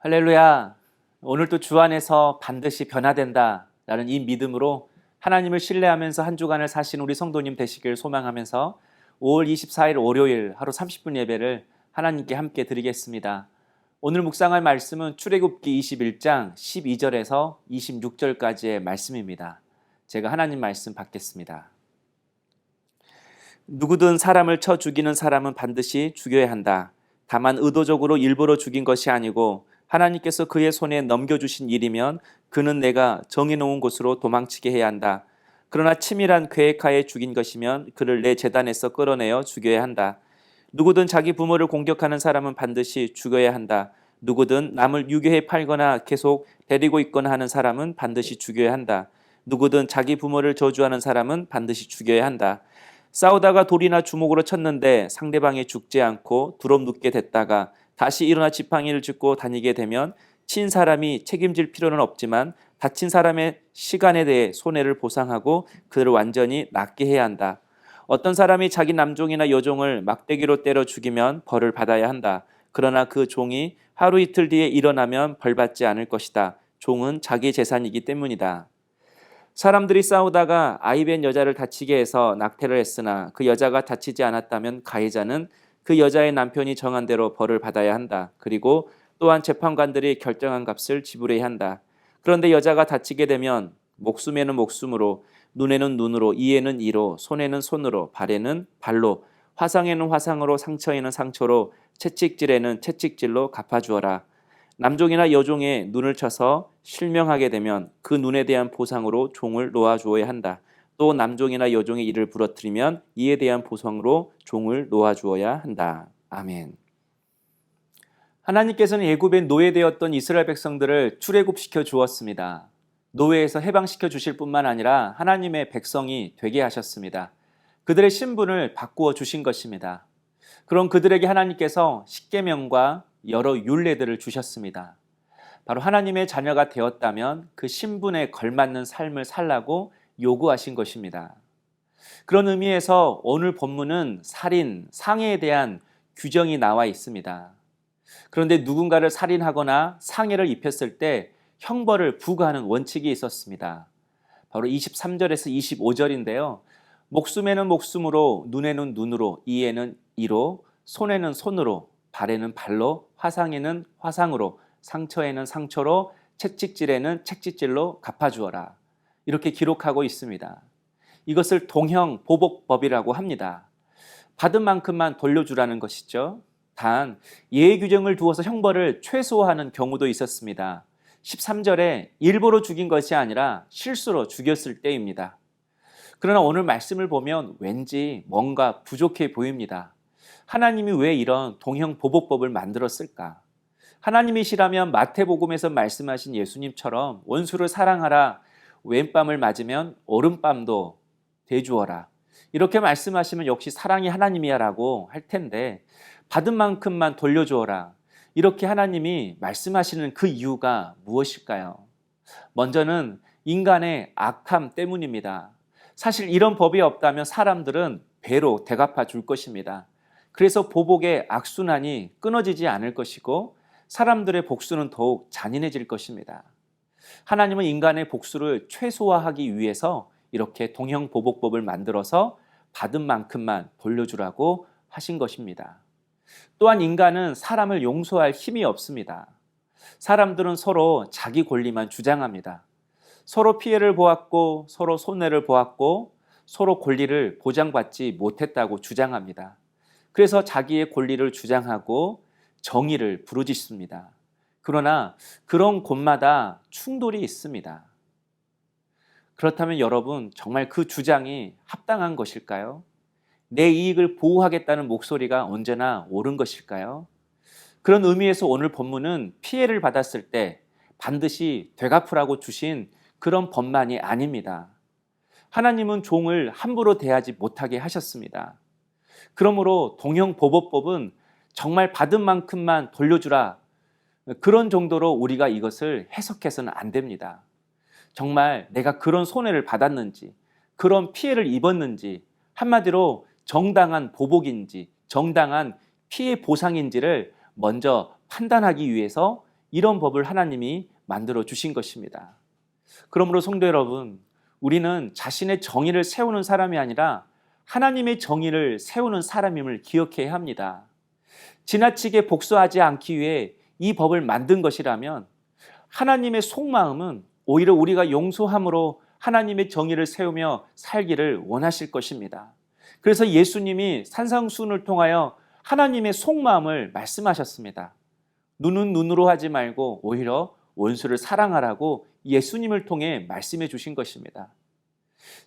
할렐루야. 오늘 또 주 안에서 반드시 변화된다 라는 이 믿음으로 하나님을 신뢰하면서 한 주간을 사신 우리 성도님 되시길 소망하면서 5월 24일 월요일 하루 30분 예배를 하나님께 함께 드리겠습니다. 오늘 묵상할 말씀은 출애굽기 21장 12절에서 26절까지의 말씀입니다. 제가 하나님 말씀 받겠습니다. 누구든 사람을 쳐 죽이는 사람은 반드시 죽여야 한다. 다만 의도적으로 일부러 죽인 것이 아니고 하나님께서 그의 손에 넘겨주신 일이면 그는 내가 정해놓은 곳으로 도망치게 해야 한다. 그러나 치밀한 계획하에 죽인 것이면 그를 내 제단에서 끌어내어 죽여야 한다. 누구든 자기 부모를 공격하는 사람은 반드시 죽여야 한다. 누구든 남을 유괴해 팔거나 계속 데리고 있거나 하는 사람은 반드시 죽여야 한다. 누구든 자기 부모를 저주하는 사람은 반드시 죽여야 한다. 싸우다가 돌이나 주먹으로 쳤는데 상대방이 죽지 않고 두렵 눕게 됐다가 다시 일어나 지팡이를 짚고 다니게 되면 친 사람이 책임질 필요는 없지만 다친 사람의 시간에 대해 손해를 보상하고 그를 완전히 낫게 해야 한다. 어떤 사람이 자기 남종이나 여종을 막대기로 때려 죽이면 벌을 받아야 한다. 그러나 그 종이 하루 이틀 뒤에 일어나면 벌받지 않을 것이다. 종은 자기 재산이기 때문이다. 사람들이 싸우다가 아이벤 여자를 다치게 해서 낙태를 했으나 그 여자가 다치지 않았다면 가해자는 그 여자의 남편이 정한 대로 벌을 받아야 한다. 그리고 또한 재판관들이 결정한 값을 지불해야 한다. 그런데 여자가 다치게 되면 목숨에는 목숨으로, 눈에는 눈으로, 이에는 이로, 손에는 손으로, 발에는 발로, 화상에는 화상으로, 상처에는 상처로, 채찍질에는 채찍질로 갚아주어라. 남종이나 여종의 눈을 쳐서 실명하게 되면 그 눈에 대한 보상으로 종을 놓아주어야 한다. 또 남종이나 여종의 이를 부러뜨리면 이에 대한 보상으로 종을 놓아주어야 한다. 아멘. 하나님께서는 애굽에 노예되었던 이스라엘 백성들을 출애굽시켜 주었습니다. 노예에서 해방시켜 주실 뿐만 아니라 하나님의 백성이 되게 하셨습니다. 그들의 신분을 바꾸어 주신 것입니다. 그런 그들에게 하나님께서 십계명과 여러 율례들을 주셨습니다. 바로 하나님의 자녀가 되었다면 그 신분에 걸맞는 삶을 살라고 요구하신 것입니다. 그런 의미에서 오늘 본문은 살인, 상해에 대한 규정이 나와 있습니다. 그런데 누군가를 살인하거나 상해를 입혔을 때 형벌을 부과하는 원칙이 있었습니다. 바로 23절에서 25절인데요. 목숨에는 목숨으로, 눈에는 눈으로, 이에는 이로, 손에는 손으로, 발에는 발로, 화상에는 화상으로, 상처에는 상처로, 채찍질에는 채찍질로 갚아주어라. 이렇게 기록하고 있습니다. 이것을 동형보복법이라고 합니다. 받은 만큼만 돌려주라는 것이죠. 단 예외 규정을 두어서 형벌을 최소화하는 경우도 있었습니다. 13절에 일부러 죽인 것이 아니라 실수로 죽였을 때입니다. 그러나 오늘 말씀을 보면 왠지 뭔가 부족해 보입니다. 하나님이 왜 이런 동형보복법을 만들었을까? 하나님이시라면 마태복음에서 말씀하신 예수님처럼 원수를 사랑하라, 왼뺨을 맞으면 오른뺨도 대주어라. 이렇게 말씀하시면 역시 사랑이 하나님이야 라고 할 텐데 받은 만큼만 돌려주어라. 이렇게 하나님이 말씀하시는 그 이유가 무엇일까요? 먼저는 인간의 악함 때문입니다. 사실 이런 법이 없다면 사람들은 배로 대갚아 줄 것입니다. 그래서 보복의 악순환이 끊어지지 않을 것이고 사람들의 복수는 더욱 잔인해질 것입니다. 하나님은 인간의 복수를 최소화하기 위해서 이렇게 동형보복법을 만들어서 받은 만큼만 돌려주라고 하신 것입니다. 또한 인간은 사람을 용서할 힘이 없습니다. 사람들은 서로 자기 권리만 주장합니다. 서로 피해를 보았고 서로 손해를 보았고 서로 권리를 보장받지 못했다고 주장합니다. 그래서 자기의 권리를 주장하고 정의를 부르짖습니다. 그러나 그런 곳마다 충돌이 있습니다. 그렇다면 여러분, 정말 그 주장이 합당한 것일까요? 내 이익을 보호하겠다는 목소리가 언제나 옳은 것일까요? 그런 의미에서 오늘 본문은 피해를 받았을 때 반드시 되갚으라고 주신 그런 법만이 아닙니다. 하나님은 종을 함부로 대하지 못하게 하셨습니다. 그러므로 동형보복법은 정말 받은 만큼만 돌려주라, 그런 정도로 우리가 이것을 해석해서는 안 됩니다. 정말 내가 그런 손해를 받았는지, 그런 피해를 입었는지, 한마디로 정당한 보복인지 정당한 피해 보상인지를 먼저 판단하기 위해서 이런 법을 하나님이 만들어 주신 것입니다. 그러므로 성도 여러분, 우리는 자신의 정의를 세우는 사람이 아니라 하나님의 정의를 세우는 사람임을 기억해야 합니다. 지나치게 복수하지 않기 위해 이 법을 만든 것이라면 하나님의 속마음은 오히려 우리가 용서함으로 하나님의 정의를 세우며 살기를 원하실 것입니다. 그래서 예수님이 산상수훈을 통하여 하나님의 속마음을 말씀하셨습니다. 눈은 눈으로 하지 말고 오히려 원수를 사랑하라고 예수님을 통해 말씀해 주신 것입니다.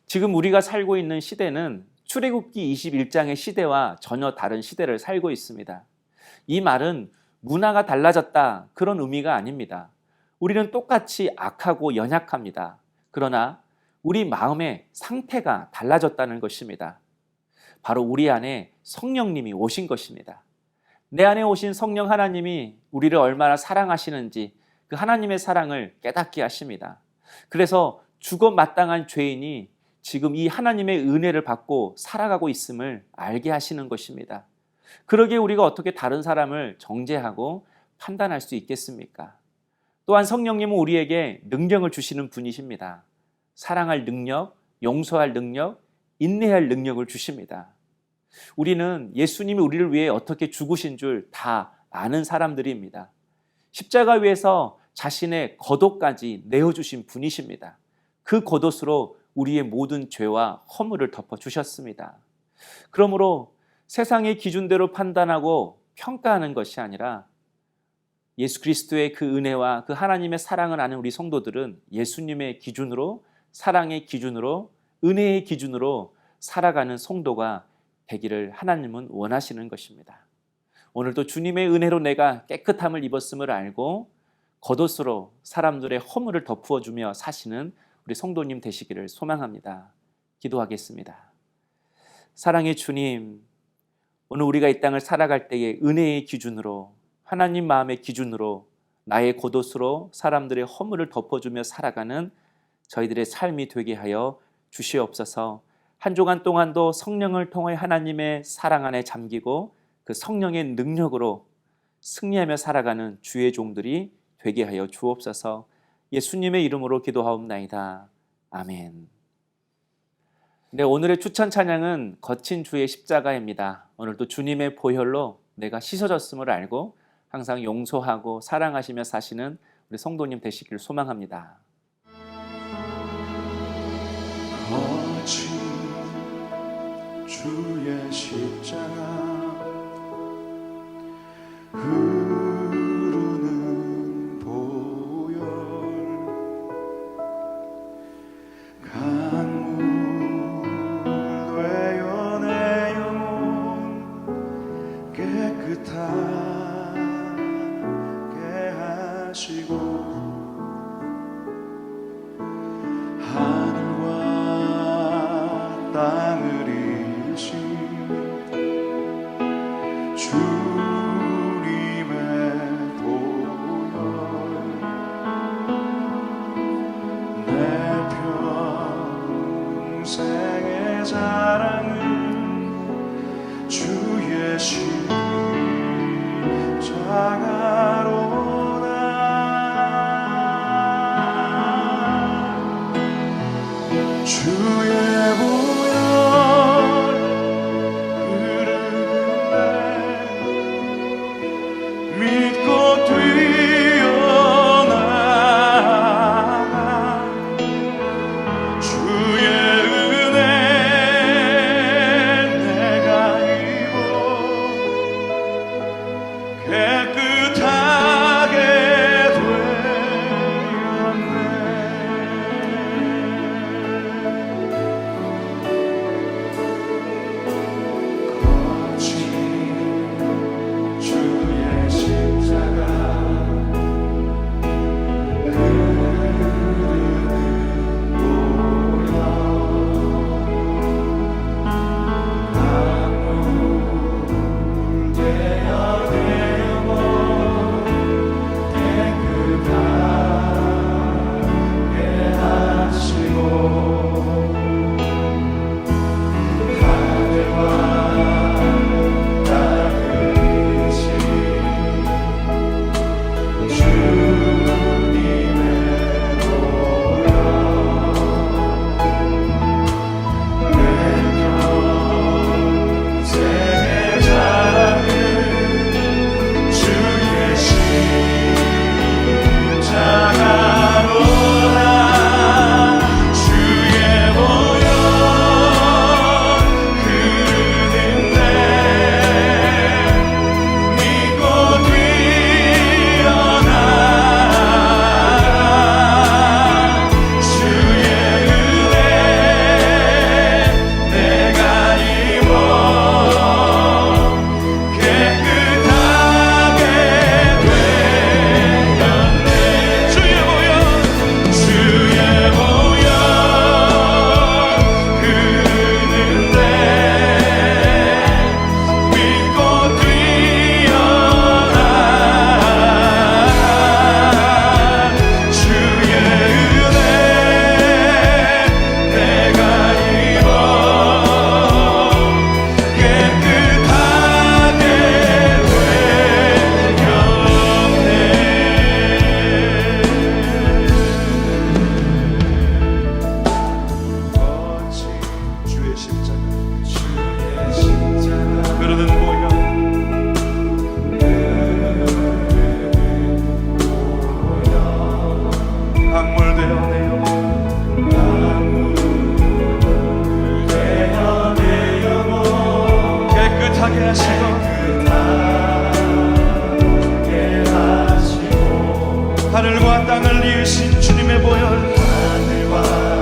지금 우리가 살고 있는 시대는 출애굽기 21장의 시대와 전혀 다른 시대를 살고 있습니다. 이 말은 문화가 달라졌다, 그런 의미가 아닙니다. 우리는 똑같이 악하고 연약합니다. 그러나 우리 마음의 상태가 달라졌다는 것입니다. 바로 우리 안에 성령님이 오신 것입니다. 내 안에 오신 성령 하나님이 우리를 얼마나 사랑하시는지 그 하나님의 사랑을 깨닫게 하십니다. 그래서 죽어 마땅한 죄인이 지금 이 하나님의 은혜를 받고 살아가고 있음을 알게 하시는 것입니다. 그러기에 우리가 어떻게 다른 사람을 정죄하고 판단할 수 있겠습니까? 또한 성령님은 우리에게 능력을 주시는 분이십니다. 사랑할 능력, 용서할 능력, 인내할 능력을 주십니다. 우리는 예수님이 우리를 위해 어떻게 죽으신 줄 다 아는 사람들입니다. 십자가 위에서 자신의 겉옷까지 내어주신 분이십니다. 그 겉옷으로 우리의 모든 죄와 허물을 덮어주셨습니다. 그러므로 세상의 기준대로 판단하고 평가하는 것이 아니라 예수 그리스도의 그 은혜와 그 하나님의 사랑을 아는 우리 성도들은 예수님의 기준으로, 사랑의 기준으로, 은혜의 기준으로 살아가는 성도가 되기를 하나님은 원하시는 것입니다. 오늘도 주님의 은혜로 내가 깨끗함을 입었음을 알고 겉옷으로 사람들의 허물을 덮어 주며 사시는 우리 성도님 되시기를 소망합니다. 기도하겠습니다. 사랑의 주님, 오늘 우리가 이 땅을 살아갈 때에 은혜의 기준으로, 하나님 마음의 기준으로 나의 겉옷으로 사람들의 허물을 덮어주며 살아가는 저희들의 삶이 되게 하여 주시옵소서. 한 주간 동안도 성령을 통해 하나님의 사랑 안에 잠기고 그 성령의 능력으로 승리하며 살아가는 주의 종들이 되게 하여 주옵소서. 예수님의 이름으로 기도하옵나이다. 아멘. 네, 오늘의 추천 찬양은 거친 주의 십자가입니다. 오늘도 주님의 보혈로 내가 씻어졌음을 알고 항상 용서하고 사랑하시며 사시는 우리 성도님 되시길 소망합니다. 거친 주의 십자가 흐르는 보혈 강물 되어 내 영혼 깨끗하게 하시고 하늘과 땅을 이루신 생의 자랑은 주의 십자가로다. 하늘과 땅을 이으신 주님의 보혈, 하늘과